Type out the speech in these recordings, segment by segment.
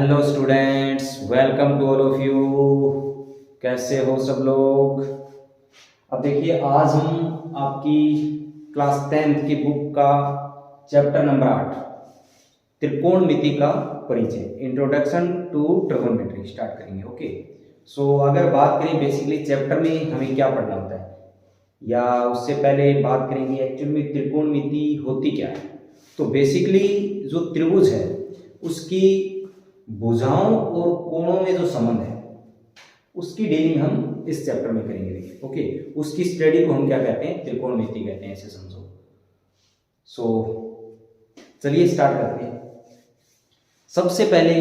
Hello students, welcome to all of you. कैसे हो सब लोग। अब देखिए, आज हम आपकी क्लास 10th की बुक का चैप्टर नंबर 8 त्रिकोणमिति का परिचय, इंट्रोडक्शन टू ट्रिगोनोमेट्री स्टार्ट करेंगे। ओके, सो अगर बात करें बेसिकली चैप्टर में हमें क्या पढ़ना होता है, या उससे पहले बात करेंगे एक्चुअल में त्रिकोणमिति होती क्या है। तो बेसिकली जो त्रिभुज है उसकी भुजाओं और कोणों में जो संबंध है उसकी डीलिंग हम इस चैप्टर में करेंगे। ओके, उसकी स्टडी को हम क्या कहते हैं, त्रिकोणमिति कहते हैं, ऐसे समझो। चलिए स्टार्ट करते हैं। सबसे पहले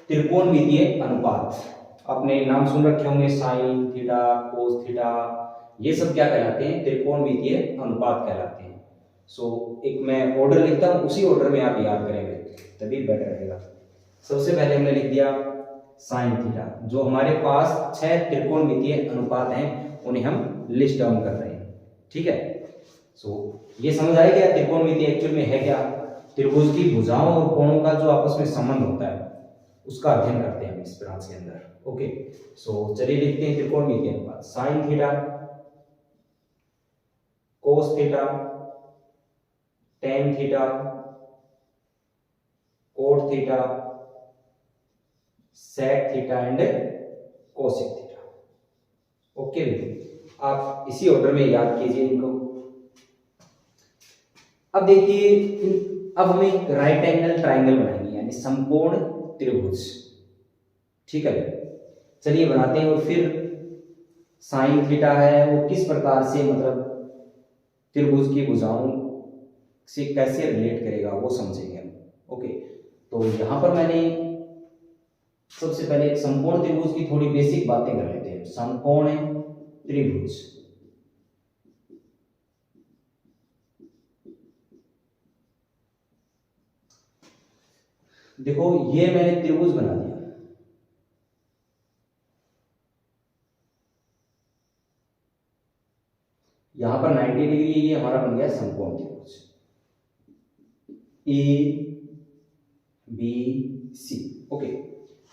त्रिकोणमितीय अनुपात, आपने नाम सुन रखे होंगे, साइन थीटा, कोस थीटा, ये सब क्या कहलाते हैं, त्रिकोणमितीय अनुपात कहलाते हैं। एक मैं ऑर्डर लिखता हूं, उसी ऑर्डर में आप याद करेंगे तभी बेटर रहेगा। सबसे पहले हमने लिख दिया साइन थीटा। जो हमारे पास 6 त्रिकोणमितीय अनुपात हैं उन्हें हम लिस्ट डाउन कर रहे हैं, ठीक है। ये समझ आया क्या त्रिकोणमिति एक्चुअल में है क्या। त्रिभुज की भुजाओं और कोणों का जो आपस में संबंध होता है उसका अध्ययन करते हैं हम इस ब्रांच के अंदर। ओके, चलिए लिखते हैं त्रिकोणमितीय अनुपात। Sine theta, cos theta, tan theta, cot theta, sec theta and cosec theta. Okay, आप इसी ऑर्डर में याद कीजिए इनको। अब देखिए, अब हम एक राइट एंगल ट्राइंगल बनाएंगे, यानी समकोण त्रिभुज, ठीक है। चलिए बनाते हैं। और फिर साइन थीटा है वो किस प्रकार से, मतलब त्रिभुज की भुजाओं से कैसे रिलेट करेगा वो समझेंगे हम। ओके, तो यहां पर मैंने सबसे पहले एक समकोण त्रिभुज की थोड़ी बेसिक बातें कर लेते हैं। समकोण त्रिभुज, देखो ये मैंने त्रिभुज बना दिया, यहां पर 90 डिग्री, ये हमारा बन गया समकोण त्रिभुज ए बी सी। ओके,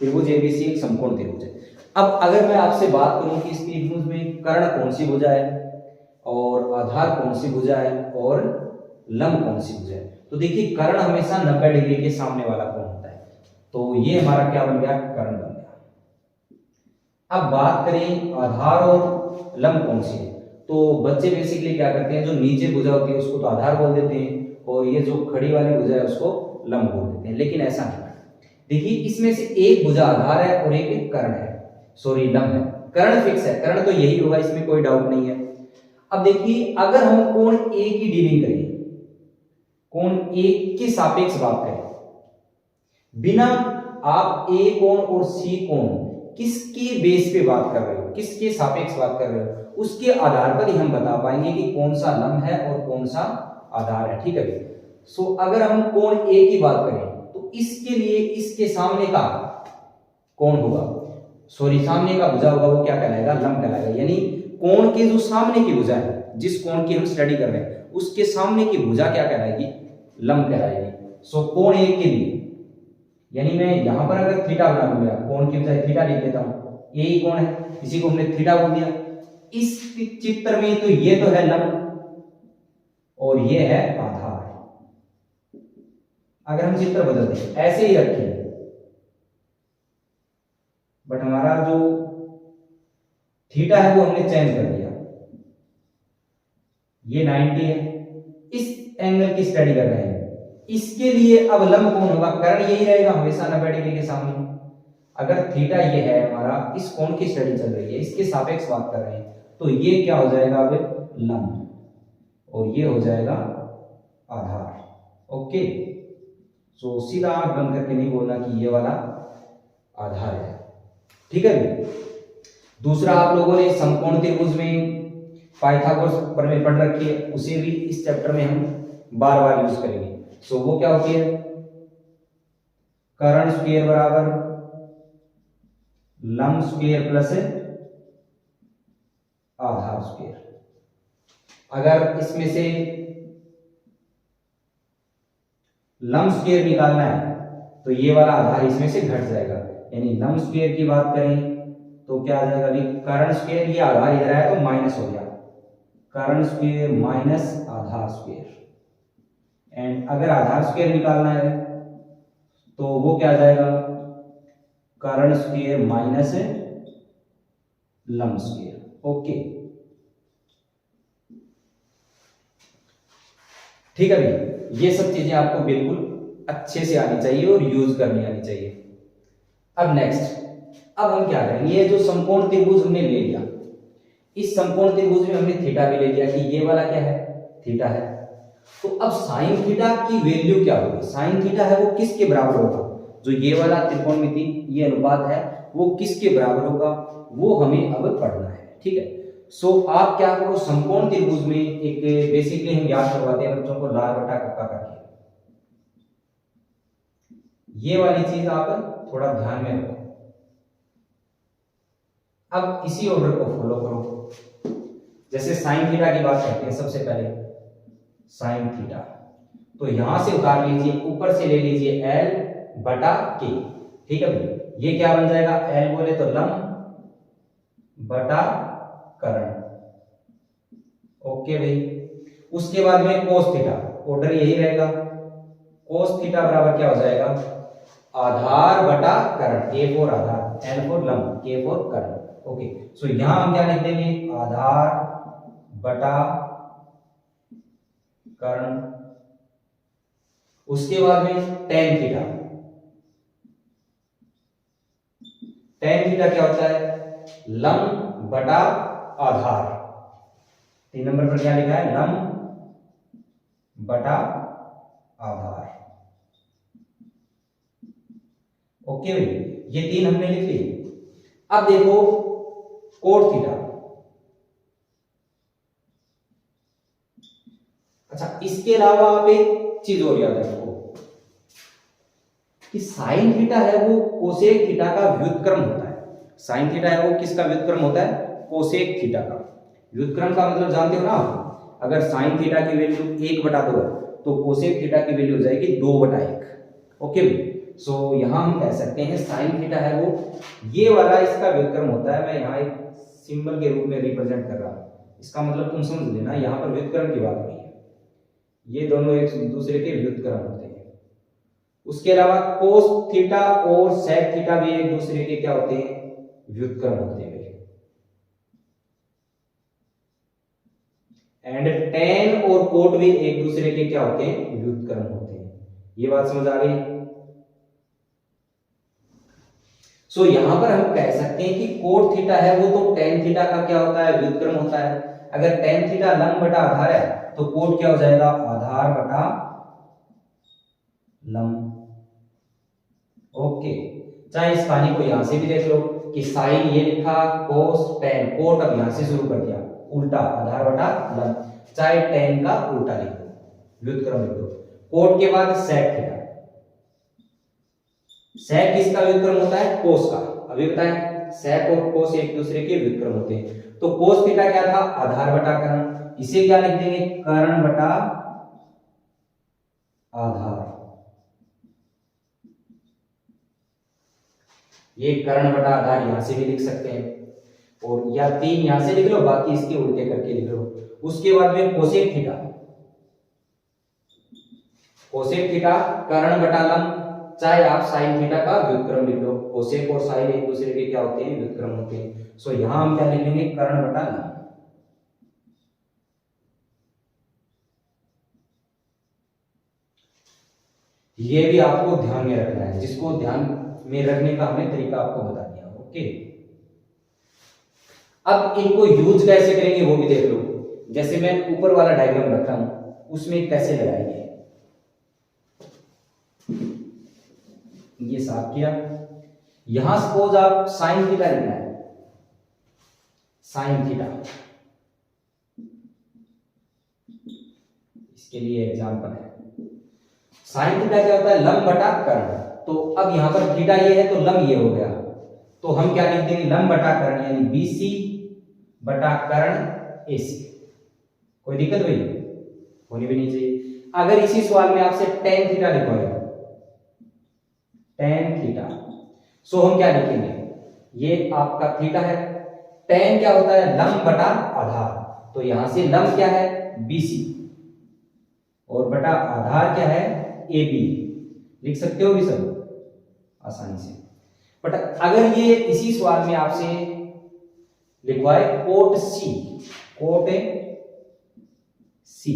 त्रिभुज एबीसी एक समकोण त्रिभुज है। अब अगर मैं आपसे बात करूं कि इस त्रिभुज में कर्ण कौन सी भुजा है और आधार कौन सी भुजा है और लंब कौन सी भुजा है, तो देखिए कर्ण हमेशा 90 डिग्री के सामने वाला कोण होता है, तो ये हमारा क्या बन गया, कर्ण बन गया। अब बात करें आधार और लंब कौन सी है, तो बच्चे बेसिकली क्या करते हैं, जो नीचे भुजा होती है उसको तो आधार बोल देते हैं और ये जो खड़ी वाली भुजा है उसको लंब बोल देते हैं, लेकिन ऐसा नहीं। देखिए इसमें से एक भुजा आधार है और एक कर्ण है, सॉरी लंब है। कर्ण फिक्स है, कर्ण तो यही होगा, इसमें कोई डाउट नहीं है। अब देखिए अगर हम कोण ए की डीलिंग करें, कोण ए के सापेक्ष बात करें, बिना आप ए कोण और सी कोण किसके बेस पे बात कर रहे हो, किसके सापेक्ष बात कर रहे हो, उसके आधार पर ही हम बता पाएंगे कि कौन सा लंब है और कौन सा आधार है, ठीक है। अगर हम कोण ए की बात करें तो इसके लिए इसके सामने का कोण होगा, सॉरी सामने का भुजा होगा, वो क्या कहलाएगा, लंब कहलाएगा। यानी कोण के जो सामने की भुजा है, जिस कोण की हम स्टडी कर रहे हैं उसके सामने की भुजा क्या कहलाएगी, लंब कहलाएगी। कोण ए के लिए, यानी मैं यहां पर अगर थीटा बना लूंगा, कोण की बजाय थीटा लिख देता हूं, ए ही कोण है, इसी को हमने थीटा बोल दिया। इस चित्र में तो ये तो है लंब और ये है आधार। अगर हम चित्र बदल दें, ऐसे ही रखें, बट हमारा जो थीटा है वो हमने चेंज कर दिया, ये 90 है, इस एंगल की स्टडी कर रहे हैं, इसके लिए अब लंब कौन होगा, कर्ण यही रहेगा हमेशा 90 डिग्री के सामने। अगर थीटा ये है हमारा, इस कोण की स्टडी चल रही है, इसके सापेक्ष बात कर रहे हैं, तो ये क्या हो जाएगा, अब लंब, और ये हो जाएगा आधार। ओके, सीधा आंख बंद करके नहीं बोलना कि ये वाला आधार है, ठीक है। दूसरा, आप लोगों ने समकोण त्रिभुज में पाइथागोरस प्रमेय पढ़ रखी है, उसे भी इस चैप्टर में हम बार बार यूज करेंगे। वो क्या होती है, कर्ण स्क्वायर बराबर लंब स्क्वायर प्लस आधार स्क्वायर। अगर इसमें से लंब स्क्वायर निकालना है तो ये वाला आधार इसमें से घट जाएगा, यानी लम स्क्वायर की बात करें तो क्या आ जाएगा अभी कर्ण स्क्वायर, ये आधार इधर आया तो माइनस हो गया, कर्ण स्क्वायर माइनस आधार स्क्वायर। एंड अगर आधार स्क्वायर निकालना है तो वो क्या आ जाएगा, कर्ण स्क्वायर माइनस लम स्क्वायर। ओके ठीक है भाई, ये सब चीजें आपको बिल्कुल अच्छे से आनी चाहिए और यूज करनी आनी चाहिए। अब नेक्स्ट, अब हम क्या करेंगे, ये जो समकोण त्रिभुज हमने ले लिया, इस समकोण त्रिभुज में हमने थीटा भी ले लिया कि ये वाला क्या है, थीटा है। तो अब साइन थीटा की वैल्यू क्या होगी, साइन थीटा है वो किसके बराबर होगा, जो ये वाला त्रिकोणमिति ये अनुपात है वो किसके बराबर होगा, वो हमें अब पढ़ना है। ठीक है, सो आप क्या करो, समकोण त्रिभुज में एक बेसिकली हम याद करवाते हैं बच्चों को लाल बटा कक्का करके, ये वाली चीज आप थोड़ा ध्यान में रखो। अब इसी ऑर्डर को फॉलो करो, जैसे साइन थीटा की बात करते हैं, सबसे पहले साइन थीटा, तो यहां से उतार लीजिए, ऊपर से ले लीजिए L बटा K। ठीक है भाई, ये क्या बन जाएगा, L बोले तो लंब बटा कर्ण। ओके भाई, उसके बाद में कोस थीटा, ऑर्डर यही रहेगा, कोस थीटा बराबर क्या हो जाएगा, आधार बटा कर्ण, A for Aadhaar, L for लंब, K फॉर कर्ण। ओके, सो यहां हम क्या लिख देंगे, आधार बटा कर्ण। उसके बाद में टेन थीटा, टेन थीटा क्या होता है, लंब बटा आधार। 3 नंबर पर क्या लिखा है, लंब बटा आधार। ओके भाई, ये 3 हमने लिख ली। अब देखो कोट थीटा, अच्छा इसके अलावा आप एक चीज और याद रखो कि साइन थीटा है वो कोसेक थीटा का व्युत्क्रम होता है। साइन थीटा है वो किसका व्युत्क्रम होता है, कोसेक थीटा का। व्युत्क्रम का मतलब जानते हो ना आप, अगर साइन थीटा की वैल्यू 1/2 है तो कोसेक थीटा की वैल्यू हो जाएगी 2/1। ओके भाई, सो यहां हम कह सकते हैं साइन थीटा है वो ये वाला इसका व्युत्क्रम होता है। मैं यहाँ एक सिंबल के रूप में रिप्रेजेंट कर रहा हूं, इसका मतलब तुम समझ लेना, यहाँ पर व्युत्क्रम की बात हो रही है, ये दोनों एक दूसरे के व्युत्क्रम होते हैं। उसके अलावा कोस थीटा और सेक थीटा भी एक दूसरे के क्या होते हैं, व्युत्क्रम होते हैं। एंड टेन और कोट भी एक दूसरे के क्या होते हैं, व्युत्क्रम होते हैं। ये बात समझ आ गई। सो यहां पर हम कह सकते हैं कि कोट थीटा है वो तो टेन थीटा का क्या होता है, व्युत्क्रम होता है। अगर टेन थीटा लंब बटा आधार है तो कोट क्या हो जाएगा, आधार बटा लंब। ओके, चाहे इस कहानी को यहां से भी देख लो कि साइन ये लिखा, कोस टेन, कोट अब यहां से शुरू कर दिया, उल्टा आधार बटा लंब, चाहे टेन का उल्टा लिख दो, व्युत्क्रम लिख दो। कोट के बाद सेक थीटा, सेक किसका व्युत्क्रम होता है, कोस का। अभी बताएं, सेक और कोस एक दूसरे के व्युत्क्रम होते हैं। तो कोस थीटा क्या था, आधार बटा कर्ण, इसे क्या लिख देंगे, कर्ण बटा आधार। ये कर्ण बटा आधार यहां से भी लिख सकते हैं, और या 3 यहां से लिख लो, बाकी इसके उल्टे करके लिख लो। उसके बाद में कोसेक थीटा, कोसेक थीटा कर्ण बटा लंब, चाहे आप साइन थीटा का व्युत्क्रम लिख लो, कोसेक और साइन एक दूसरे के क्या होते हैं, व्युत्क्रम होते हैं। सो यहां हम क्या लिख लेंगे, कर्ण बटा लंब। ये भी आपको ध्यान में रखना है, जिसको ध्यान में रखने का हमने तरीका आपको बता दिया। ओके, अब इनको यूज कैसे करेंगे वो भी देख लो। जैसे मैं ऊपर वाला डायग्राम रखा हूं, उसमें कैसे लगाएंगे, ये साफ किया। यहां सपोज आप साइन थीटा लिखना है, साइन थीटा, इसके लिए एग्जांपल है। साइन थीटा क्या होता है, लंब बटा कर्ण। तो अब यहां पर थीटा ये है तो लंब ये हो गया, तो हम क्या लिख देंगे, लंब बटा कर्ण, यानी BC बटा कर्ण AC। कोई दिक्कत हुई, होनी भी नहीं चाहिए। अगर इसी सवाल में आपसे टेन थीटा लिखवाया, tan थीटा। सो हम क्या लिखेंगे, ये आपका थीटा है, tan क्या होता है, लंब बटा आधार, तो यहां से लंब क्या है BC और बटा आधार क्या है AB, लिख सकते हो भी सब आसानी से। बट अगर ये इसी सवाल में आपसे लिखवाए कोट C, कोट C,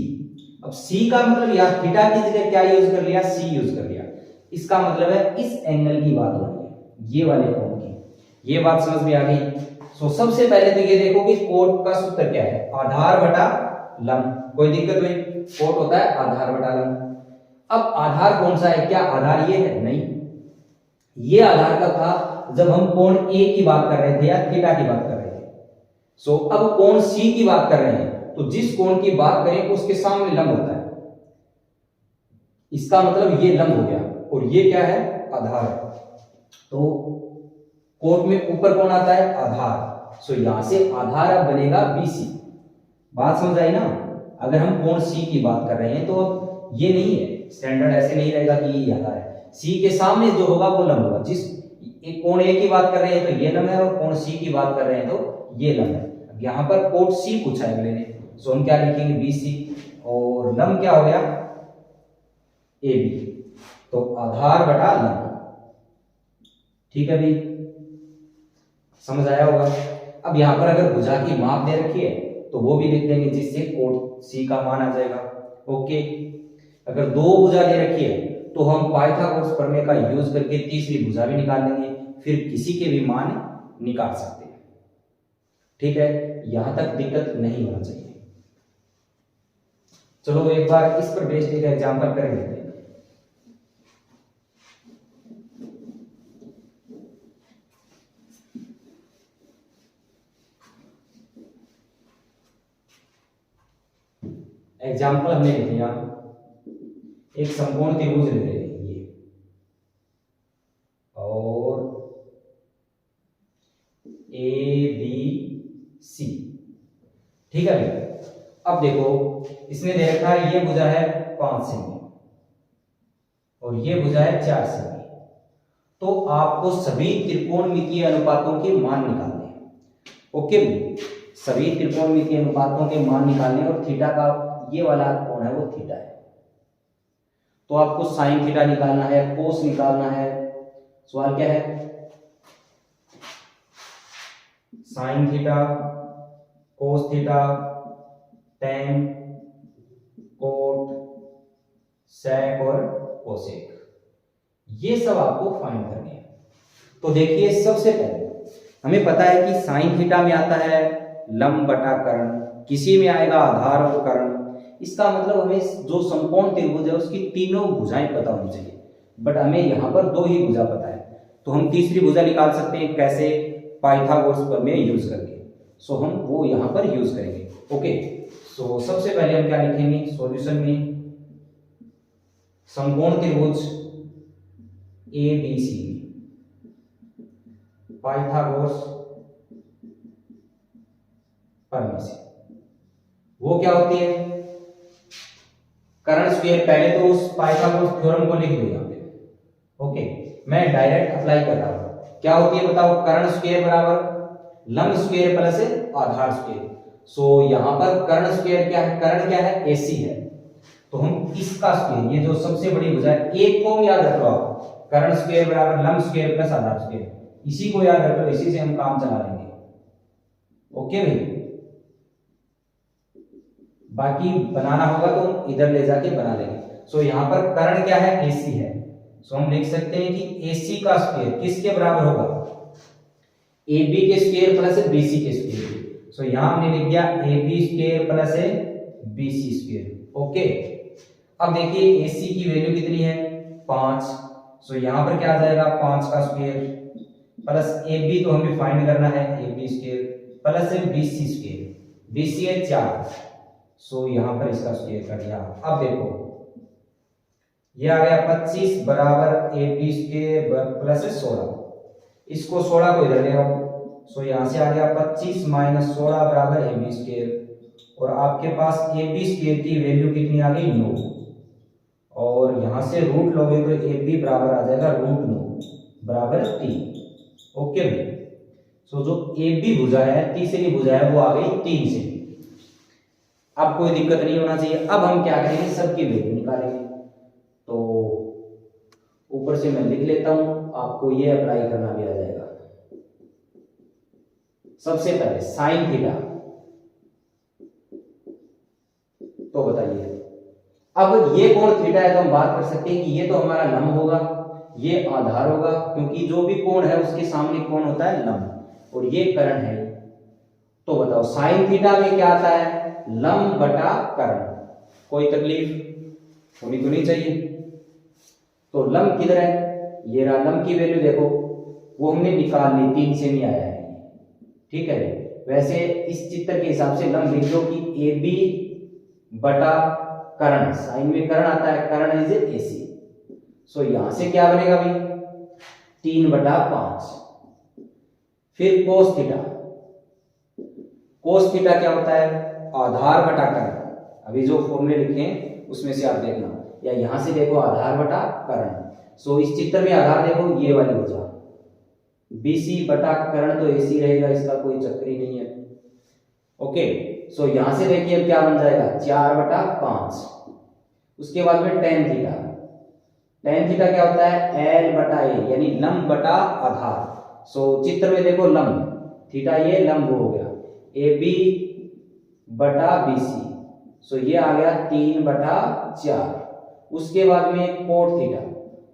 अब C का मतलब यार थीटा की जगह क्या यूज कर लिया, C यूज कर लिया, इसका मतलब है इस एंगल की बात हो रही है, ये वाले कोण की, ये बात समझ में आ गई। सो सबसे पहले तो ये देखो कि कोट का सूत्र क्या है, आधार बटा लंब, कोई दिक्कत नहीं, कोट होता है आधार बटा लंब। अब आधार कौन सा है, क्या आधार ये है, नहीं, ये आधार का था जब हम कोण A की बात कर रहे थे या थीटा की बात कर रहे थे। सो अब कोण C की बात कर रहे हैं, तो जिस कोण की बात करें उसके सामने लंब होता है, इसका मतलब ये लंब हो गया और ये क्या है आधार है। तो कोट में ऊपर कौन आता है, आधार, सो यहां से आधार अब बनेगा BC, बात समझ आई ना। अगर हम कोण C की बात कर रहे हैं तो अब ये नहीं है, स्टैंडर्ड ऐसे नहीं रहेगा कि ये आधार है, C के सामने जो होगा वो लंब होगा, जिस एक कोण A की बात कर रहे हैं तो ये लंब है और कोण C की बात कर रहे हैं तो ये लंब है। अब यहाँ पर कोट C पूछा है अगले ने, सो हम क्या लिखेंगे BC और लंब क्या हो गया AB, तो आधार बटा लंब, ठीक है भाई, समझ आया होगा। अब यहां पर अगर भुजा की माप दे रखी है तो वो भी लिख देंगे जिससे कोट C का मान आ जाएगा। ओके, अगर दो भुजा दे रखी है तो हम पाइथागोरस प्रमेय का यूज करके तीसरी भुजा भी निकाल लेंगे, फिर किसी के भी मान निकाल सकते हैं, ठीक है, यहां तक दिक्कत नहीं होना चाहिए। चलो एक बार इस पर बेस्ड एक एग्जांपल कर लेते हैं। एग्जाम्पल हमने लिख लिया, एक समकोण त्रिभुज ले रहे हैं ये, और ABC, ठीक है भाई। अब देखो इसने दे रखा है ये भुजा है 5 सेमी और ये भुजा है 4 सेमी, तो आपको सभी त्रिकोणमितीय अनुपातों के मान निकालने हैं। ओके, सभी त्रिकोणमितीय अनुपातों के मान निकालने, और थीटा का ये वाला कोण है वो थीटा है, तो आपको साइन थीटा निकालना है, कोस निकालना है। सवाल क्या है, sine theta, cos theta, tan, cot, sec और कोसेक, ये सब आपको फाइंड करने हैं। तो देखिए सबसे पहले हमें पता है कि साइन थीटा में आता है लंब बटा कर्ण, किसी में आएगा आधार और कर्ण, इसका मतलब हमें जो समकोण त्रिभुज है उसकी तीनों भुजाएं पता होनी चाहिए, बट हमें यहाँ पर दो ही भुजा पता है, तो हम तीसरी भुजा निकाल सकते हैं, कैसे, पाइथागोरस प्रमेय यूज करके। सो हम वो यहाँ पर यूज करेंगे। ओके, सो सबसे पहले हम क्या लिखेंगे सॉल्यूशन में, समकोण त्रिभुज ABC पाइथागोरस प्रमेय से वो क्या होती है, कर्ण स्क्वायर, पहले तो उस पाइथागोरस थ्योरम को लिख दो यहाँ पे। ओके, मैं डायरेक्ट अप्लाई कर रहा हूं, क्या होती है बताओ, कर्ण स्क्वायर बराबर लंब स्क्वायर प्लस आधार स्क्वायर। सो यहां पर कर्ण स्क्वायर क्या है, कर्ण क्या है AC है, तो हम इसका स्क्वायर, ये जो सबसे बड़ी भुजा है, एक को याद रख लो आप, कर्ण स्क्वायर बराबर लंब स्क्वायर प्लस आधार स्क्वायर, इसी को याद रख लो, इसी से हम काम चला लेंगे। ओके भाई, बाकी बनाना होगा तो इधर ले जाके बना लेंगे। सो यहाँ पर कर्ण क्या है AC है, सो हम लिख सकते हैं कि AC का स्क्वायर किसके बराबर होगा, AB के स्क्वायर प्लस BC के स्क्वायर। सो यहाँ हमने लिख दिया AB square plus BC square. Okay, अब देखिए AC की वैल्यू कितनी है 5, सो यहाँ पर क्या आ जाएगा 5 का स्क्वायर प्लस AB तो हमें फाइंड करना है AB square plus BC square, BC है 4, सो यहाँ पर इसका स्क्वायर कर दिया। अब देखो ये आ गया 25 बराबर AB स्क्वायर प्लस 16, इसको 16 को इधर ले आओ, सो यहाँ से आ गया 25 माइनस 16 बराबर AB स्क्वायर, और आपके पास AB स्क्वायर की वैल्यू कितनी आ गई 9, और यहां से रूट लोगे तो ए बी बराबर आ जाएगा √9 बराबर 3। ओके भाई, सो जो ए बी भुजा है, तीसरी भुजा है, वो आ गई 3 से। अब कोई दिक्कत नहीं होना चाहिए। अब हम क्या करेंगे, सबकी वैल्यू निकालेंगे। तो ऊपर से मैं लिख लेता हूं, आपको ये अप्लाई करना भी आ जाएगा। सबसे पहले साइन थीटा, तो बताइए अब ये कोण थीटा है तो हम बात कर सकते हैं कि ये तो हमारा लंब होगा, ये आधार होगा, क्योंकि जो भी कोण है उसके सामने कोण होता है लंब, और ये कर्ण है। तो बताओ साइन थीटा में क्या आता है, लंब बटा कर्ण। कोई तकलीफ होनी तो नहीं चाहिए। तो लंब किधर है, ये रहा। लंब की वैल्यू देखो, वो हमने निकाल ली, 3 से नहीं आया है, ठीक है। वैसे इस चित्र के हिसाब से लंब लिख दो कि ए बी बटा कर्ण, साइन में कर्ण आता है, कर्ण इज ए सी। सो यहां से क्या बनेगा भाई, 3/5। फिर कोस थीटा, कोस थीटा क्या होता है, आधार बटा कर्ण। अभी जो फॉर्मूले लिखे हैं उसमें से आप देखना, या यहां से देखो आधार बटा कर्ण। सो इस चित्र में आधार देखो ये वाली भुजा, BC बटा कर्ण तो AC रहेगा, इसका कोई चक्कर ही नहीं है। ओके, सो यहां से देखिए अब क्या बन जाएगा, 4/5। उसके बाद में टेन थीटा, टेन थीटा क्या होता है, L बटा A, यानी लंब बटा आधार। सो चित्र में देखो लंब थीटा, ये लंब हो गया, AB बटा BC। सो ये आ गया 3/4। उसके बाद में कोट थीटा,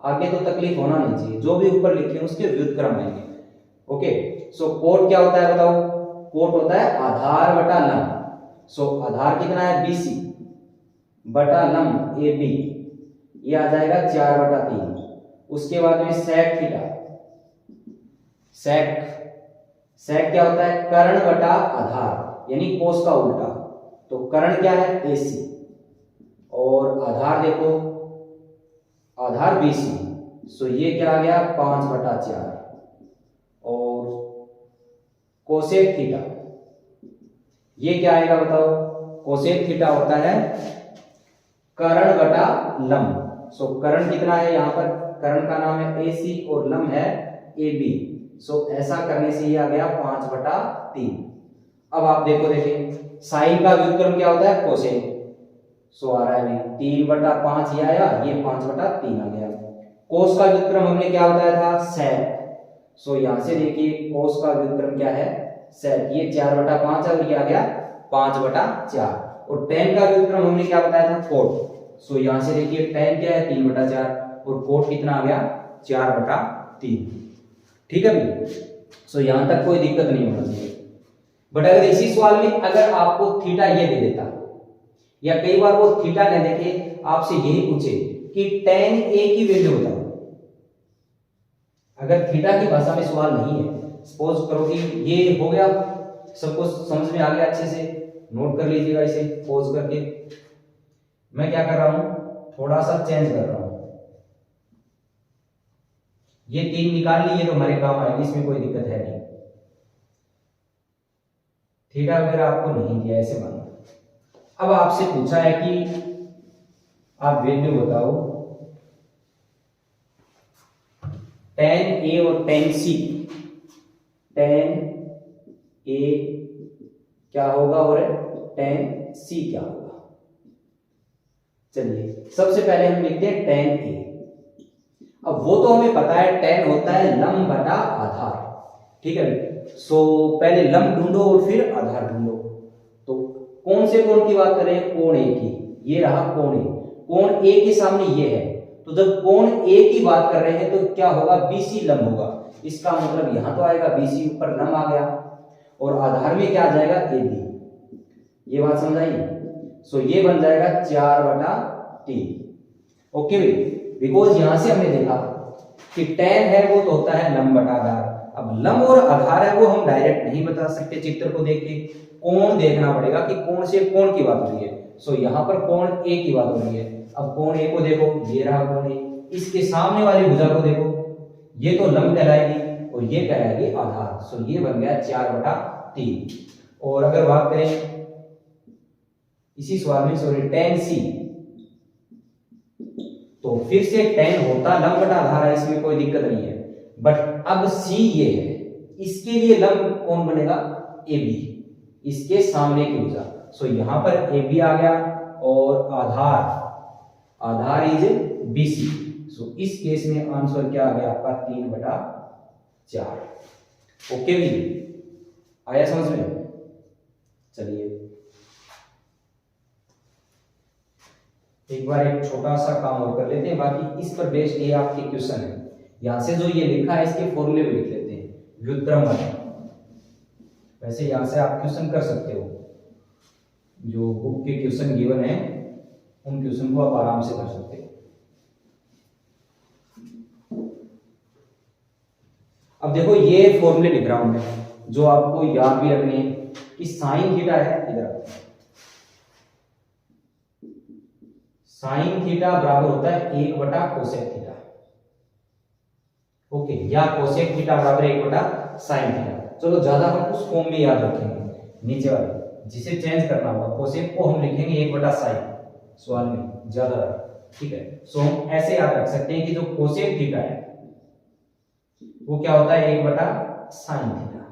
आगे तो तकलीफ होना नहीं चाहिए, जो भी ऊपर लिखे हैं उसके व्युत्क्रम आएंगे। ओके, सो कोट क्या होता है बताओ, कोट होता है आधार बटा लंब। सो आधार कितना है, BC बटा लंब AB, ये आ जाएगा 4/3। उसके बाद में सेक थीटा, सेक क्या होता है, कर्ण बटा आधार, यानी कोस का उल्टा। तो कर्ण क्या है, AC, और आधार देखो, आधार BC। सो ये क्या आ गया, 5/4। और कोसेक थीटा, ये क्या आएगा बताओ, कोसेक थीटा होता है कर्ण बटा लंब। सो कर्ण कितना है, यहां पर कर्ण का नाम है AC और लंब है AB। सो ऐसा करने से ये आ गया 5/3। अब आप देखिए साइन का व्युत्क्रम क्या होता है, कोसेक। सो आ रहा है 3/5 ये आया, ये 5/3 आ गया। कोस का व्युत्क्रम हमने क्या बताया था, सेक। सो यहां से देखिए कोस का व्युत्क्रम क्या है, सेक। ये 4/5 है और ये आ गया 5/4। और टेन का व्युत्क्रम हमने क्या बताया था, कोट। सो यहां से देखिए टेन क्या है, 3/4, और कोट कितना आ गया, 4/3। ठीक है भाई, सो यहां तक कोई दिक्कत नहीं होना चाहिए। बट अगर इसी सवाल में अगर आपको थीटा ये दे देता, या कई बार वो थीटा न देखे आपसे यही पूछे कि tan A की वैल्यू बताओ, अगर थीटा की भाषा में सवाल नहीं है, सपोज करो कि ये हो गया, सबको समझ में आ गया, अच्छे से नोट कर लीजिएगा इसे पॉज करके। मैं क्या कर रहा हूं, थोड़ा सा चेंज कर रहा हूं। ये 3 निकाल ली, ये तो हमारे काम आएगी, इसमें कोई दिक्कत है नहीं। थीटा वगैरह आपको नहीं दिया, ऐसे मानो। अब आपसे पूछा है कि आप वैल्यू बताओ tan A और tan C। tan A क्या होगा और tan C क्या होगा। चलिए सबसे पहले हम लिखते हैं tan A। अब वो तो हमें पता है tan होता है लंब बटा आधार, ठीक है। सो पहले लंब ढूंढो और फिर आधार ढूंढो। तो कौन से कोण की बात कर रहे हैं, कोण A की। ये रहा कोण A, कोण A के सामने ये है, तो जब कोण A की बात कर रहे हैं तो क्या होगा, BC लंब होगा। इसका मतलब यहां तो आएगा BC, ऊपर लंब आ गया, और आधार में क्या आ जाएगा, AB। ये बात समझ आई। सो ये बन जाएगा 4/3। ओके भाई, बिकॉज यहां से हमने देखा कि tan है वो तो होता है लंब बटा आधार। अब लंब और आधार है वो हम डायरेक्ट नहीं बता सकते, चित्र को देख के कोण देखना पड़ेगा कि कौन से कोण की बात हो रही है। सो यहाँ पर कोण A की बात हो रही है। अब कोण A को देखो, ये रहा कोण A, इसके सामने वाली भुजा को देखो, ये तो लंब कहलाएगी और ये कहलाएगी आधार। सो ये बन गया 4/3। और अगर बात करें इसी सवाल में, सॉरी tan C, तो फिर से tan होता लंब बटा आधार है, इसमें कोई दिक्कत नहीं है। बट अब C ये है, इसके लिए लंब कौन बनेगा? AB, इसके सामने की भुजा। सो यहां पर AB आ गया और आधार इज BC। सो इस केस में आंसर क्या आ गया आपका? 3/4। ओके भी, आया समझ में? चलिए एक बार एक छोटा सा काम और कर लेते हैं, बाकी इस पर बेस्ड ये आपके क्वेश्चन है। यहां से जो ये लिखा है इसके फॉर्मूले भी लिख लेते हैं। व्युत्क्रम, वैसे यहां से आप क्वेश्चन कर सकते हो, जो बुक के क्वेश्चन गिवन है उन क्वेश्चन को आप आराम से कर सकते हो। अब देखो ये फॉर्मूले लिख रहा हूं मैं, जो आपको याद भी रखने हैं कि साइन थीटा है, इधर साइन थीटा बराबर होता है 1 बटा कोसेक थीटा। ओके, या कोसेक थीटा बराबर 1 बटा साइन थीटा। चलो ज्यादा हम उस फॉर्म में याद रखेंगे, नीचे वाले जिसे चेंज करना होगा, कोसेक को हम लिखेंगे 1 बटा साइन, सवाल में ज्यादा, ठीक है। सो हम ऐसे याद रख सकते हैं कि जो कोसेक थीटा है वो क्या होता है? 1 बटा साइन थीटा।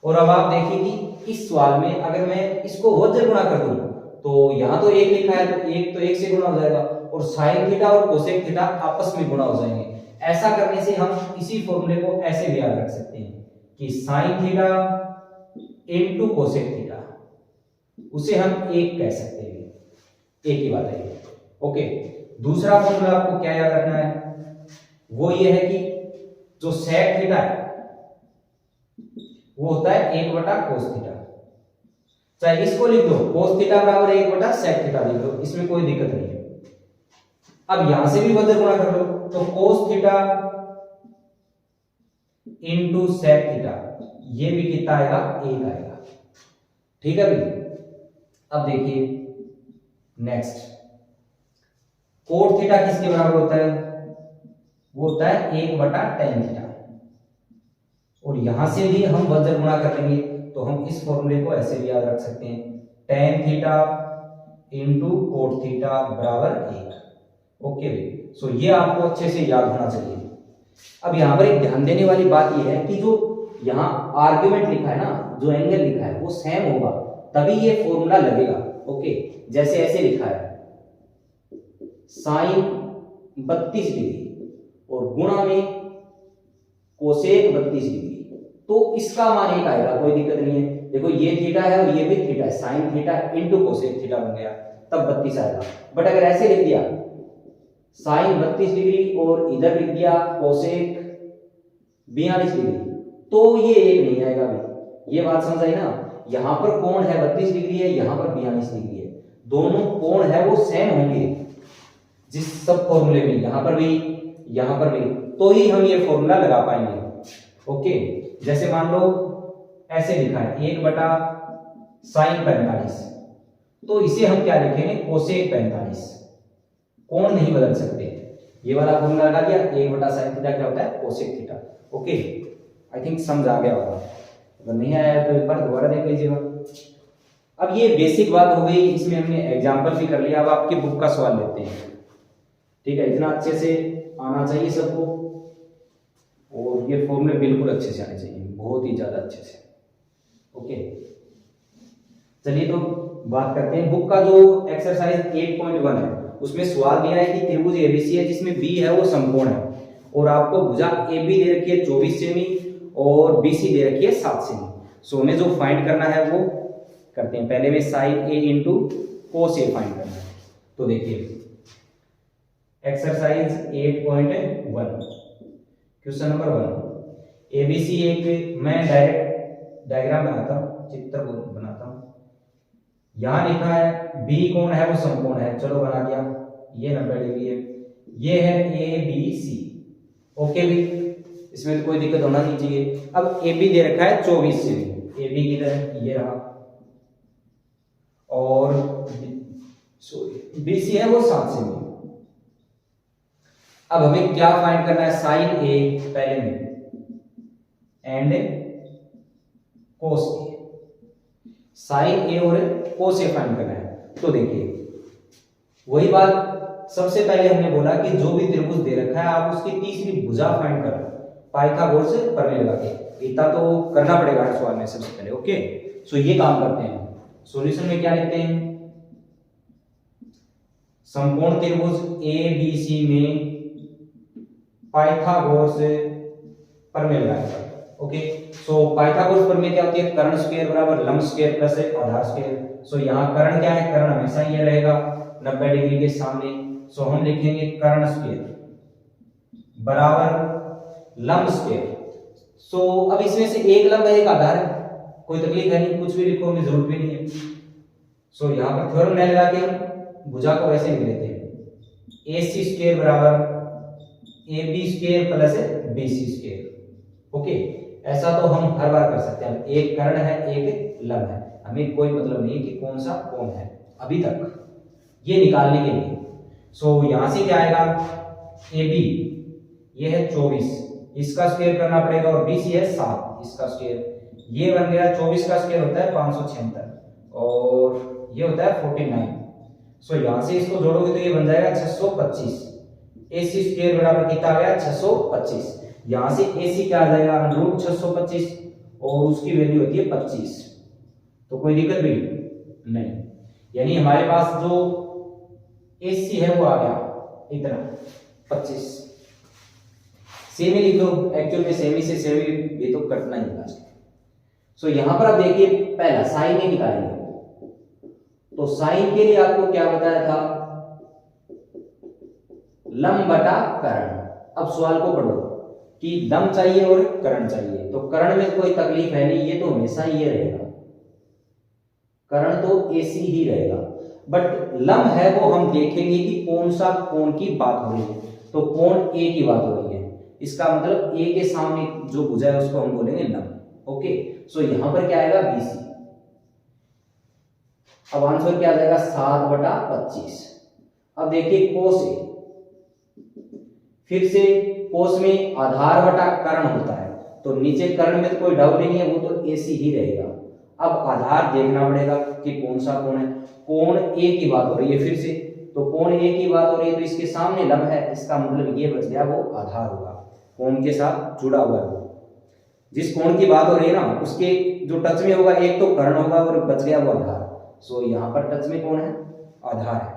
और अब आप देखिए कि इस सवाल में अगर मैं इसको वज्र गुणा कर दूं तो यहां तो 1 लिखा है, तो 1 से गुणा हो जाएगा, और साइन थीटा और कोसेक थीटा आपस में गुणा हो जाएंगे। ऐसा करने से हम इसी फॉर्मूले को ऐसे भी याद रख सकते हैं कि sine theta into cosec theta, उसे हम 1 कह सकते हैं, एक ही बात है। ओके, दूसरा फॉर्मूला आपको क्या याद रखना है? वो ये है कि जो सेक थीटा है वो होता है 1 बटा कोस थीटा। चाहे इसको लिख दो कोस थीटा बराबर 1 बटा सेक थीटा लिख दो, इसमें कोई दिक्कत नहीं है। अब यहां से भी वज्र गुणा कर लो, तो cos theta into sec theta, ये भी कितना आएगा? 1 आएगा, ठीक है भाई। अब देखिए नेक्स्ट, कोट थीटा किसके बराबर होता है? वो होता है 1 बटा टेन थीटा। और यहां से भी हम वज्र गुणा कर लेंगे, तो हम इस फॉर्मूले को ऐसे भी याद रख सकते हैं, tan theta into cot theta बराबर 1। ओके भाई, सो ये आपको अच्छे से याद होना चाहिए। अब यहां पर एक ध्यान देने वाली बात यह है कि जो यहां आर्ग्यूमेंट लिखा है ना, जो एंगल लिखा है वो सेम होगा, तभी ये फॉर्मूला लगेगा। ओके, जैसे ऐसे लिखा है साइन 32 डिग्री और गुणा में कोसेक 32 डिग्री, तो इसका मान 1 आएगा, कोई दिक्कत नहीं है। देखो ये थीटा है और ये भी थीटा है, sine theta into cosec theta बन गया, तब 32 आएगा। बट अगर ऐसे लिख दिया साइन 32 डिग्री और इधर लिख दिया कोसेक 42 डिग्री, तो ये 1 नहीं आएगा भाई। ये बात समझ आई ना? यहां पर कोण है 32 डिग्री है, यहां पर 42 डिग्री है, दोनों कोण है वो सेम होंगे जिस सब फॉर्मूले में, यहां पर भी, तो ही हम ये फॉर्मूला लगा पाएंगे। ओके, जैसे मान लो ऐसे लिखा है 1 बटा साइन 45, तो इसे हम क्या लिखेंगे? कोसेक 45। कोण नहीं बदल सकते, ये वाला फॉर्मूला लगा दिया, 1 बटा साइन थीटा क्या होता है? Cosec theta. Okay, I think समझ आ गया होगा, अगर नहीं आया तो एक बार दोबारा देख लीजिएगा। अब ये बेसिक बात हो गई, इसमें हमने एग्जांपल भी कर लिया। अब आपकी बुक का सवाल लेते हैं, ठीक है? इतना अच्छे से आना चाहिए सबको, और ये फॉर्मूले बिल्कुल अच्छे से आने चाहिए, बहुत ही ज्यादा अच्छे से। ओके, चलिए तो बात करते हैं। बुक का जो एक्सरसाइज 8.1 है उसमें सवाल दिया है कि त्रिभुज एबीसी है जिसमें बी है वो समकोण है, और आपको भुजा AB दे रखी है 24 सेमी और BC दे रखी है 7 सेमी। सो हमें जो फाइंड करना है वो करते हैं। पहले में sine A into cos A find करना है। तो देखिए एक्सरसाइज 8.1 क्वेश्चन नंबर 1, ABC एक, मैं डायरेक्ट डायग्राम बनाता हूं, चित्र बनाता हूं। यहां लिखा है B कोण है वो समकोण है, चलो बना दिया, ये 90 डिग्री है, ये है ABC। ओके भी, इसमें तो कोई दिक्कत होना नहीं चाहिए। अब AB दे रखा है 24 सेमी, AB किधर? ये रहा, और BC है वो 7 सेमी। अब हमें क्या फाइंड करना है? साइन A पहले में and cos A, sine A और कोस A फाइंड करना है। तो देखिए वही बात सबसे पहले हमने बोला कि जो भी त्रिभुज दे रखा है आप उसकी तीसरी भुजा फाइंड करो पाइथागोरस प्रमेय लगा के। इतना तो करना पड़ेगा हर सवाल में सबसे पहले। ओके, सो ये काम करते हैं। सॉल्यूशन में क्या लिखते हैं, समकोण त्रिभुज ए बी सी में पाइथागोरस प्रमेय लगाएगा। ओके, सो पाइथागोरस प्रमेय क्या होती है, कर्ण स्क्वायर बराबर लंब स्क्वायर प्लस आधार स्क्वायर। सो यहाँ कर्ण क्या है, कर्ण हमेशा ये रहेगा 90 डिग्री के सामने। सो हम लिखेंगे कर्ण स्क्वायर बराबर लंब स्क्वायर। सो अब इसमें से एक लंब है एक आधार है, कोई तकलीफ है नहीं, कुछ भी लिखो हमें जरूरत भी नहीं है। सो यहाँ पर थ्योरम नहीं लगा के हम भुजा को वैसे लिख लेते हैं, ए सी स्क्वायर बराबर A B square plus B C square. Okay, ऐसा तो हम हर बार कर सकते हैं। एक कर्ण है एक लंब है, हमें कोई मतलब नहीं कि कौन सा कौन है अभी तक, ये निकालने के लिए। सो यहां से क्या आएगा, ए बी ये है 24, इसका स्क्वायर करना पड़ेगा, और बी सी है 7, इसका स्क्वायर ये बन गया। 24 का स्क्वायर होता है 576 और ये होता है 49। सो यहां से इसको जोड़ोगे तो ये बन जाएगा 625। ए सी स्क्वायर बराबर कितना आ गया 625। यहां से ए सी क्या आ जाएगा रूट 625 और उसकी वैल्यू होती है 25। तो कोई दिक्कत भी नहीं, यानी हमारे पास जो ए सी है वो आ गया इतना 25। सेमी लिख लो, एक्चुअल में सेमी से सेमी ये तो कटना ही होगा। सो यहां पर आप देखिए पहला साइन ही निकालेंगे, तो साइन के लिए आपको क्या बताया था, लंब बटा कर्ण। अब सवाल को पढ़ो कि लंब चाहिए और कर्ण चाहिए, तो कर्ण में कोई तकलीफ है नहीं, ये तो हमेशा ये रहेगा, कर्ण तो एसी ही रहेगा। बट लंब है वो हम देखेंगे कि कौन सा कोण की बात हो रही है, तो कोण ए की बात हो रही है, इसका मतलब ए के सामने जो भुजा है उसको हम बोलेंगे लंब। ओके, सो यहां पर क्या आएगा बीसी। अब आंसर क्या आ जाएगा 7/25। अब देखिए कोस ए, फिर से कोस में आधार बटा कर्ण होता है, तो नीचे कर्ण में तो कोई डाउट नहीं है, वो तो एसी ही रहेगा। अब आधार देखना पड़ेगा कि कौन सा कोण है, कोण ए की बात हो रही है फिर से, तो कोण ए की बात हो रही है तो इसके सामने लंब है, इसका मतलब ये बच गया वो आधार होगा, कोण के साथ जुड़ा हुआ है। जिस कोण की बात हो रही है ना उसके जो टच में होगा एक तो कर्ण होगा और बच गया वो आधार। सो यहां पर टच में कौन है, आधार है,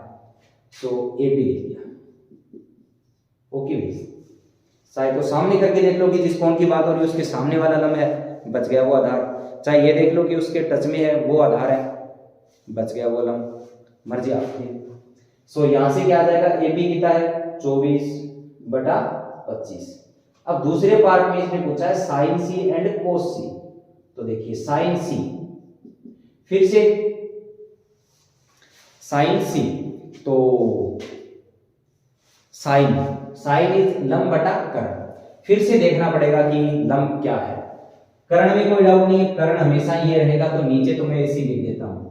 सो ए बी लिख दिया। ओके भाई, चाहे तो सामने करके देख लो कि जिस कोण की बात हो रही है उसके सामने वाला लंब है, बच गया वो आधार, चाहे ये देख लो कि उसके टच में है वो आधार है, बच गया वो लंब, मर्जी आपकी। सो यहां से क्या आ जाएगा, ए बी कितना है 24/25। अब दूसरे पार्ट में इसने पूछा है साइन सी एंड कोस सी, तो देखिए साइन सी, फिर से साइन सी, तो साइन इज लंब बटा कर्ण। फिर से देखना पड़ेगा कि लंब क्या है, कर्ण में कोई डाउट नहीं है, कर्ण हमेशा ये रहेगा, तो नीचे तो मैं इसी लिख देता हूं।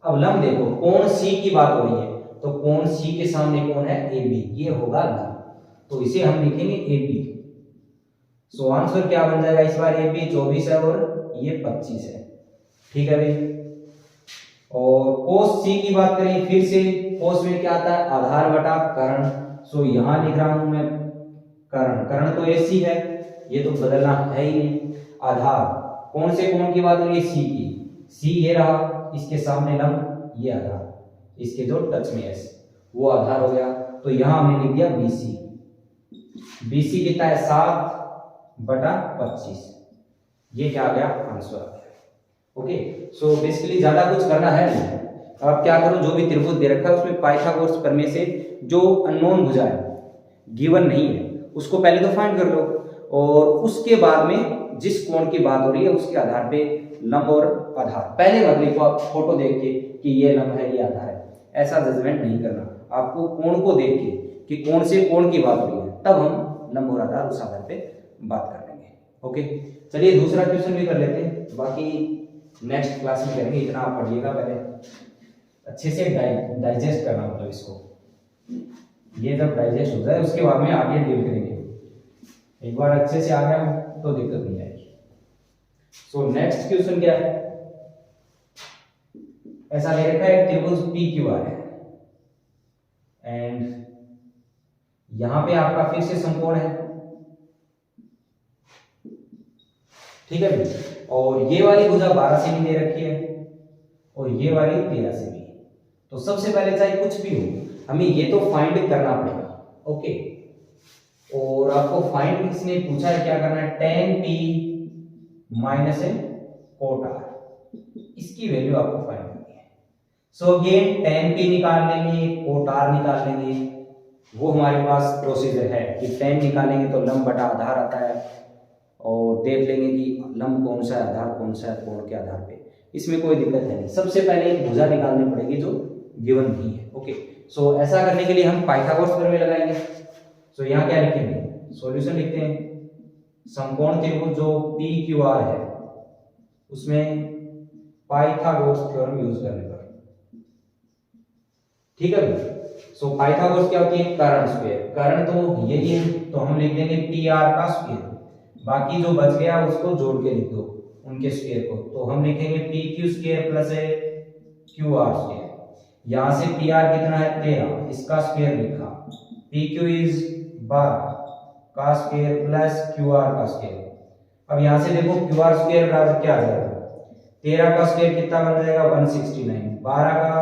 अब लंब देखो, कोण सी की बात हो रही है, तो कोण सी के सामने कौन है ए बी, ये होगा लंब, तो इसे हम लिखेंगे ए बी। सो आंसर क्या बन जाएगा इस बार, ए बी 24 है और ये 25 है, ठीक है भाई। और कोस सी की बात करें, फिर से कोस में क्या आता है आधार बटा कर्ण। सो यहां लिख रहा हूं मैं कर्ण, कर्ण तो एसी है, ये तो बदलना है ही नहीं। आधार कौन से कोण की बात हो रही है, सी की, सी ये रहा, इसके सामने लंब ये आधार, इसके जो टच में है वो आधार हो गया, तो यहां हमने लिख दिया बीसी। बीसी कितना है 7/25, ये क्या आ गया आंसर आ गया। ओके, सो बेसिकली ज्यादा कुछ करना है नहीं। अब क्या करो, जो भी त्रिभुज दे रखा है उसमें पाइथागोरस प्रमेय से जो अननोन भुजा है, गिवन नहीं है, उसको पहले तो फाइंड कर लो, और उसके बाद में जिस कोण की बात हो रही है उसके आधार पे लंब और आधार, पहले मत लिखो आप फोटो देख के कि ये लंब है ये आधार है, ऐसा जजमेंट नहीं करना, आपको कोण को देख के कि कौन से कोण की बात हो रही है, तब हम लंब और आधार उस आधार पे बात कर लेंगे। ओके, चलिए दूसरा क्वेश्चन भी कर लेते हैं, बाकी नेक्स्ट क्लास में करेंगे। इतना आप पढ़िएगा, पहले अच्छे से डाइजेस्ट करना, मतलब इसको, ये जब डाइजेस्ट हो जाए उसके बाद में आगे डील करेंगे। एक बार अच्छे से आ गया तो दिक्कत नहीं आएगी। सो नेक्स्ट क्वेश्चन क्या है, ऐसा ले रखा है त्रिभुज पी क्यू आर है एंड यहां पे आपका फिर से समकोण है, ठीक है भाई। और ये वाली भुजा 12 सेमी दे रखी है और ये वाली 13 सेमी। तो सबसे पहले चाहे कुछ भी हो, हमें ये तो फाइंड करना पड़ेगा, ओके। और आपको फाइंड किसने पूछा है, क्या करना है, tan p minus cot r, इसकी वैल्यू आपको फाइंड करनी है। सो अगेन tan p निकाल लेंगे, cot r निकाल लेंगे, वो हमारे पास प्रोसीजर है कि tan निकालेंगे तो लंब बटा आधार आता है, और देख लेंगे कि लंब कौन सा है, आधार कौन सा है, कोण के आधार पे, इसमें कोई दिक्कत है नहीं। सबसे पहले एक भुजा निकालनी पड़ेगी जो गिवन नहीं है, ओके। सो ऐसा करने के लिए हम पाइथागोरस प्रमेय लगाएंगे। सो यहाँ क्या लिखेंगे, सॉल्यूशन लिखते हैं, समकोण त्रिभुज जो PQR है उसमें पाइथागोरस थ्योरम यूज करने पर, ठीक है। सो पाइथागोरस क्या होती है, कर्ण स्क्वायर, कर्ण तो यही है, तो हम लिख देंगे PR का स्क्वायर, बाकी जो बच गया उसको जोड़ के लिख दो उनके स्क्वायर को, तो हम लिखेंगे PQ square plus QR square. यहां से PR कितना है 13, इसका स्क्वायर लिखा, PQ इज 12 का स्क्वायर प्लस QR का स्क्वायर। अब यहां से देखो QR स्क्वायर बराबर क्या आ जाएगा, 13 का स्क्वायर कितना बन जाएगा 169, 12 का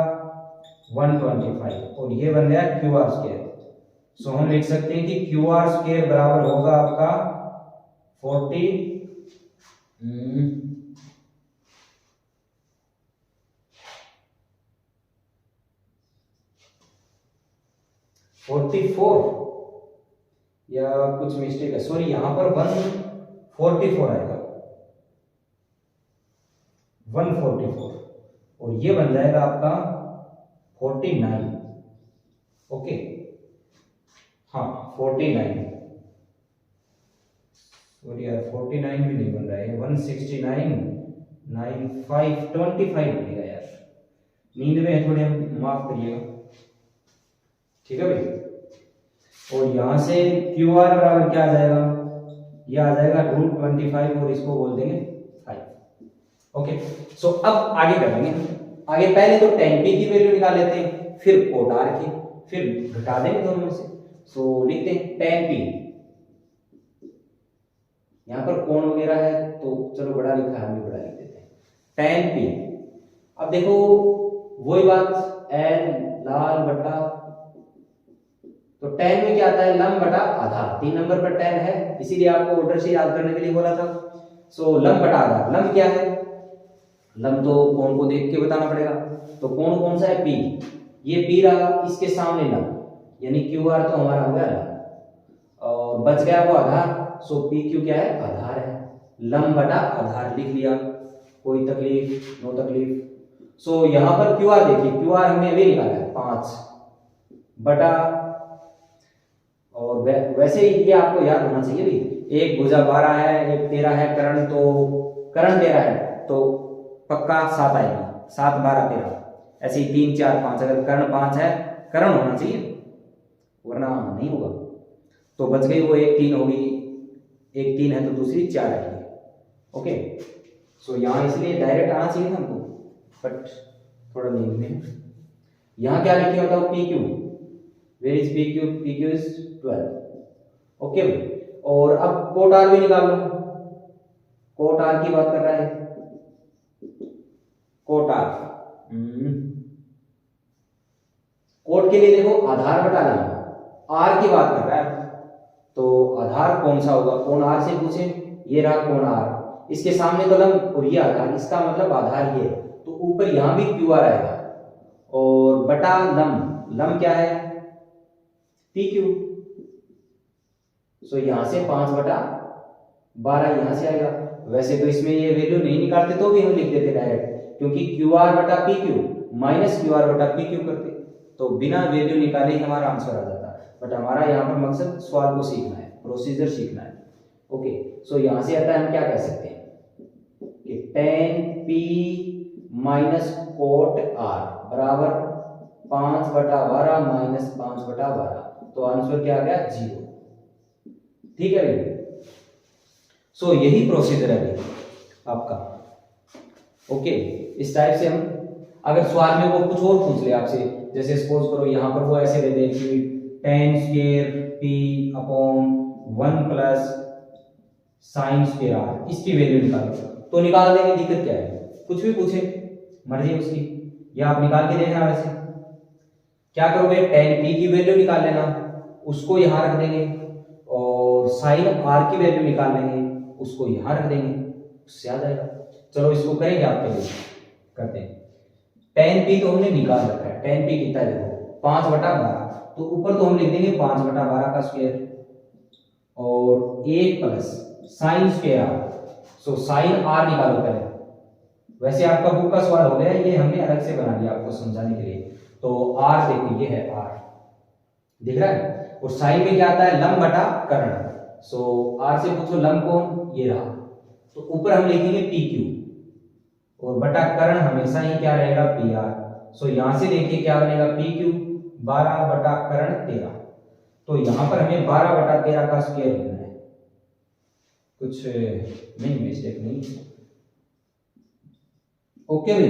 125 और ये बन गया QR स्क्वायर। सो हम लिख सकते हैं कि QR स्क्वायर बराबर होगा आपका 44 या कुछ मिस्टेक है, सॉरी, यहां पर 144 आएगा, 144 और ये बन जाएगा आपका 49, ओके। हाँ 49, सॉरी यार 49 भी नहीं बन रहा है, 169 95 25 बनेगा यार, नींद में है थोड़े, माफ करिएगा, ठीक है भाई। और यहां से QR बराबर क्या आ जाएगा, ये आ जाएगा √25 और इसको बोल देंगे 5, ओके। सो अब आगे करेंगे, आगे पहले तो tan p की वैल्यू निकाल लेते हैं, फिर cot r की, फिर घटा देंगे दोनों में से। सो लिखते हैं tan p, यहां पर कोण वगैरह है तो चलो बड़ा लिखा है, हम भी बड़ा लिख देते हैं, tan p। अब देखो वही बात, n लाल बटा, तो tan में क्या आता है, लंब बटा आधार, 3 नंबर पर tan है, इसीलिए आपको ऑर्डर से याद करने के लिए बोला था। सो लंब बटा आधार, लंब क्या है, लंब तो कोण को देख के बताना पड़ेगा, तो कोण कौन सा है P, ये P रहा, इसके सामने लंब यानी QR तो हमारा हो गया लंब, और बच गया वो आधार, सो PQ क्या है, आधार है, लंब बटा आधार लिख लिया, कोई तकलीफ, नो तकलीफ। सो यहाँ पर QR देखिए, QR हमने अभी निकाला है 5 बटा, और वैसे ही ये आपको याद होना चाहिए भी, एक भुजा 12 है, एक 13 है, कर्ण तो कर्ण 13 है तो पक्का 7 आएगी, 7 12 13, ऐसे ही 3 4 5, अगर कर्ण 5 है कर्ण होना चाहिए, वरना नहीं होगा। तो बच गई वो एक 3 होगी, एक 3 है तो दूसरी 4 आएगी, ओके। सो यहाँ इसलिए डायरेक्ट आना चाहिए हमको, बट थोड़ा नींद में। यहाँ क्या लिखे बताओ, PQ, where is PQ, PQ इज 12, ओके। और अब cot r भी निकाल लो, cot r की बात कर रहा है, cot r, कोट के लिए देखो आधार बटा लंब, r की बात कर रहा है, तो आधार कौन सा होगा, कोण r से पूछे, ये रहा कोण r, इसके सामने तो लंब और ये आधार, इसका मतलब आधार ये, तो ऊपर यहां भी QR आएगा, और बटा लंब, लंब क्या है PQ, सो यहां से 5 बटा 12 यहां से आएगा। वैसे तो इसमें ये वैल्यू नहीं निकालते तो भी हम लिख देते डायरेक्ट, क्योंकि QR बटा PQ माइनस QR बटा PQ करते, तो बिना वैल्यू निकाले ही हमारा आंसर आ जाता। बट हमारा यहाँ पर मकसद सवाल को सीखना है, प्रोसीजर सीखना है, ओके। सो यहां से आता है, हम क्या कह सकते हैं कि tan p minus cot r बराबर 5 बटा 12 माइनस 5 बटा 12, तो आंसर क्या आ गया 0, ठीक है भाई। सो यही प्रोसीजर है भाई आपका, ओके। इस टाइप से हम, अगर सवाल में वो कुछ और पूछ ले आपसे, जैसे सपोज करो यहाँ पर वो ऐसे दे दे कि tan square p upon 1 plus sine square r, इसकी वैल्यू निकालो। तो निकाल देंगे, दिक्कत क्या है, कुछ भी पूछे मर्जी उसकी, या आप निकाल के देखना। वैसे क्या करोगे, tan p की वैल्यू निकाल लेना, उसको यहां रख देंगे, और साइन r की वैल्यू निकाल लेंगे, उसको यहां रख देंगे, उससे आ जाएगा। चलो इसको करेंगे, आपके लिए करते हैं। tan p तो हमने निकाल रखा है, tan p कितना है देखो 5/12, तो ऊपर तो हम लिख देंगे 5/12 का स्क्वायर, और 1 plus sine square r, so sine r निकालो पहले। वैसे आपका बुक का सवाल हो गया, ये हमने अलग से बना लिया आपको समझाने के लिए। तो r देखो, ये है r, दिख रहा है, और साइन में क्या आता है, लंब बटा कर्ण। सो r से पूछो लंब कौन, ये रहा, तो ऊपर हम लिखेंगे pq, और बटा कर्ण हमेशा ही क्या रहेगा, pr। सो यहां से देखिए क्या बनेगा, pq 12 बटा कर्ण 13, तो यहां पर हमें 12 बटा 13 का स्क्वायर लेना है, कुछ नहीं मिस्टेक नहीं। ओके भाई,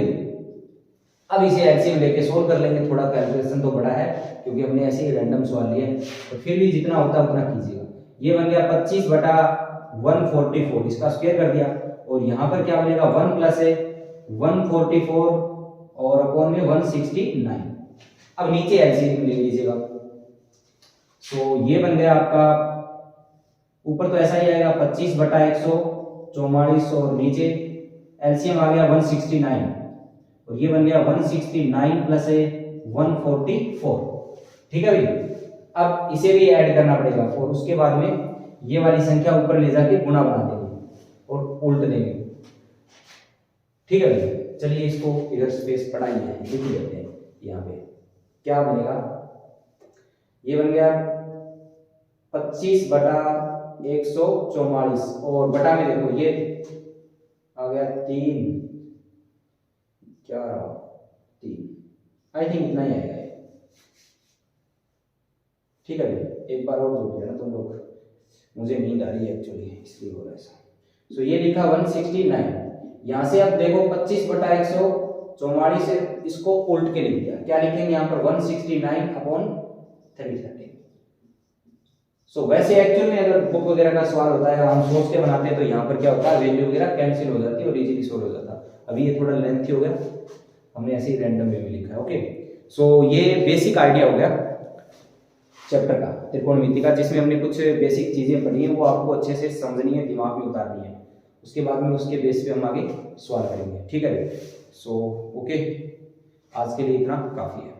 अब इसे एलसीएम लेके सोल्व कर लेंगे। थोड़ा कैलकुलेशन तो बड़ा है, क्योंकि हमने ऐसे ही रैंडम सवाल लिए हैं, तो फिर भी जितना होता है उतना कीजिएगा। ये बन गया 25 बटा 144, इसका स्क्वायर कर दिया, और यहाँ पर क्या बनेगा, 1 प्लस है 144 और अपॉन में 169। अब नीचे एलसीएम ले लीजिएगा, तो ये बन गया आपका, ऊपर तो ऐसा ही आएगा 25 बटा 144, और नीचे एलसीएम आ गया 169, और ये बन गया 169 प्लस 144। ठीक है भाई, अब इसे भी ऐड करना पड़ेगा, और उसके बाद में ये वाली संख्या ऊपर ले जाके गुणा बना देंगे और उल्ट देंगे। ठीक है भाई, चलिए इसको इधर स्पेस पढ़ाई है, लिख लेते हैं। यहाँ पे क्या बनेगा, ये बन गया 25 बटा 144, और बटा में देखो ये आ गया 3, क्या रहा 3, आई थिंक इतना ही आएगा। ठीक है भाई, एक बार और जोड़ देना तुम लोग, मुझे नींद आ रही है एक्चुअली, इसलिए हो रहा है ऐसा। सो ये लिखा 169, यहाँ से आप देखो 25 बटा 144 से इसको उल्ट के लिख दिया, क्या लिखेंगे यहाँ पर 169 अपॉन 330। सो वैसे एक्चुअल में अगर बुक वगैरह का सवाल होता है, हम सोच के बनाते हैं, तो यहाँ पर क्या होता है, वैल्यू वगैरह कैंसिल हो जाती है और इजीली सोल्व हो जाता है। अभी ये थोड़ा लेंथी हो गया, हमने ऐसे ही रैंडम वे में लिखा है। ओके, सो ये बेसिक आइडिया हो गया चैप्टर का, त्रिकोणमिति का, जिसमें हमने कुछ बेसिक चीजें पढ़ी हैं, वो आपको अच्छे से समझनी है, दिमाग में उतारनी है। उसके बाद में उसके बेस पे हम आगे सवाल करेंगे। ठीक है, सो ओके, आज के लिए इतना काफी है।